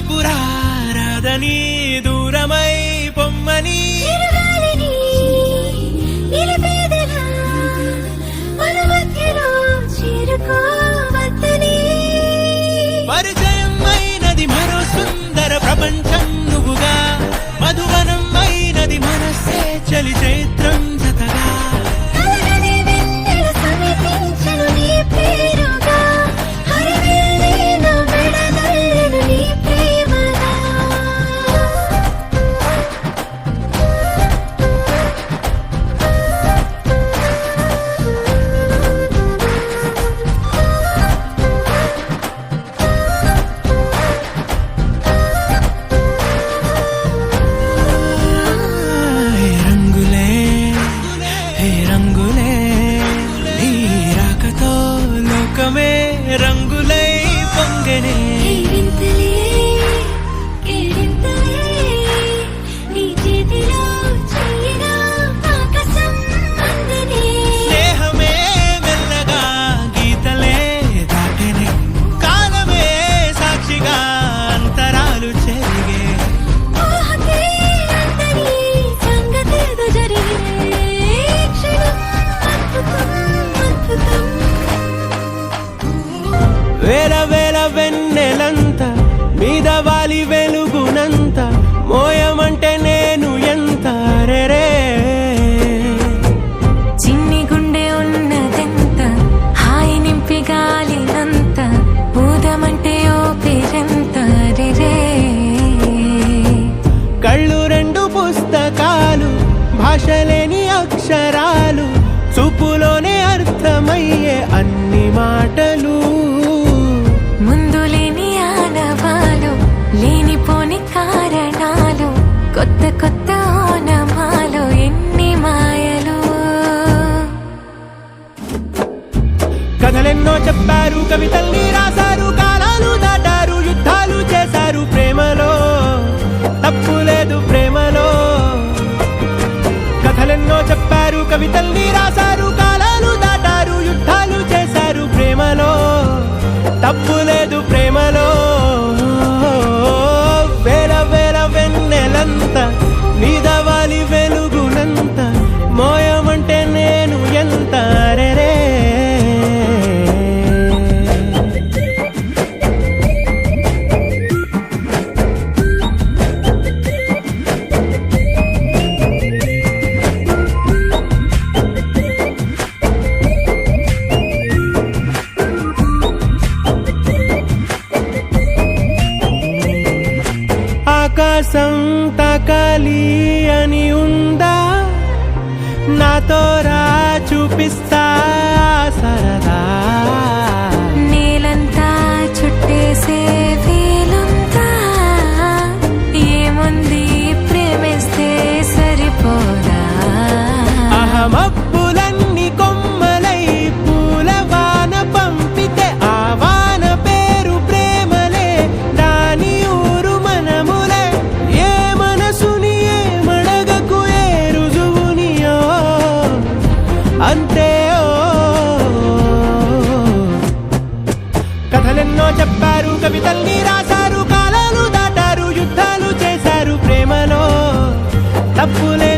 వైపురారాదని దూరమై పొమ్మని పరిచయం అయినది మరో సుందర ప్రపంచం నువ్వుగా మధువనం అయినది మనస్సే చలి చైత్రం జతగా రంగులై పొంగనే స్నేహమే మెల్లగా గీతలే దాటనే కాలమే సాక్షిగా అంతరాలు చెరిగే వేల వేల వెన్నెలంత మీద వాలి వెలుగునంత మోయమంటే నేను ఎంత రే చిన్ని గుండె ఉన్నదెంత హాయి నింపి గాలినంత ఊదమంటే ఓ పేరెంత రే కళ్ళు రెండు పుస్తకాలు భాషలేని అక్షరాలు చూపులోనే అర్థమయ్యే అన్ని మాటలు ముందులేని ఆనవాలు లేనిపోని కారణాలు కొత్త కొత్త ఓనమాలు ఎన్ని మాయలు కథలెన్నో చెప్పారు కవితల్ని రాశారు కాలాలు దాటారు యుద్ధాలు చేశారు ప్రేమలో తప్పు లేదు ప్రేమలో కథలెన్నో చెప్పారు కవితల్ని రాశారు కాలాలు దాటారు యుద్ధాలు చేశారు ప్రేమలో తప్పు లేదు ప్రేమలో వేల వేల వెన్నెలంత మీద వాలి వెలుగునంత మోయమంటే నేను ఎంత రే ఆకాశం తాకాలి అని ఉందా నాతో రా చూపిస్తా సరదా నేలంతా చుట్టేసే వీలుందా ఏముంది ప్రేమిస్తే సరిపోదా అహమబ్బులన్నీ కొమ్మలై పూల వాన పంపితే ఆ వాన పేరు ప్రేమలే దాని ఊరు మనములే ఏ మనసుని ఏ మడగకు ఏ రుజువునియో అంతే కథలెన్నో చెప్పారు కవితల్ని రాశారు కాలాలు దాటారు యుద్ధాలు చేశారు ప్రేమలో తప్పులే